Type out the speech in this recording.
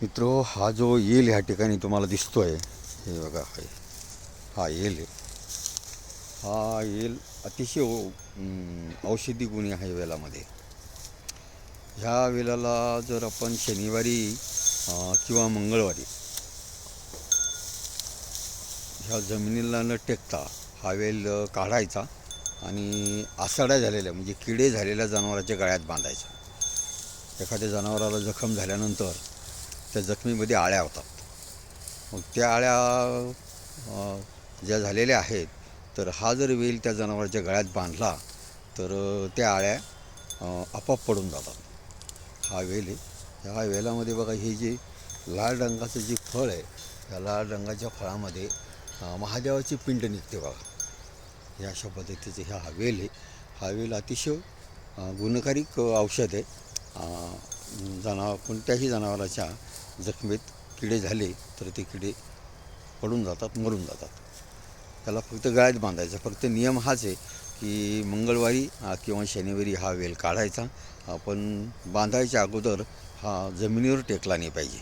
मित्रो, हा जो येल ह्या ठिकाणी तुम्हाला दिसतोय, हे बघा, हा येल आहे. हा येल अतिशय औषधी गुणी आहे वेलामध्ये. ह्या वेलाला जर आपण शनिवारी किंवा मंगळवारी ह्या जमिनीला न टेकता हा वेल काढायचा आणि आसाड्या झालेल्या म्हणजे किडे झालेल्या जनावरांच्या गळ्यात बांधायचा. एखाद्या जनावराला जखम झाल्यानंतर त्या जखमीमध्ये आळ्या होतात. मग त्या आळ्या ज्या झालेल्या आहेत, तर हा जर वेल त्या जनावराच्या गळ्यात बांधला तर त्या आळ्या आपोआप पडून जातात. हा वेल आहे. ह्या वेलामध्ये बघा, हे जे लाल रंगाचं जे फळ आहे, त्या लाल रंगाच्या फळामध्ये महादेवाची पिंड निघते बघा. हे अशा पद्धतीचे हा वेल आहे. हा वेल अतिशय गुणकारी औषध आहे. कोणत्याही जनावराच्या जखमेत किडे झाले तर ते किडे पडून जातात, मरून जातात. त्याला फक्त गळ्यात बांधायचं. फक्त नियम हाच आहे की मंगळवारी किंवा शनिवारी हा वेल काढायचा. पण बांधायच्या अगोदर हा जमिनीवर टेकला नाही पाहिजे.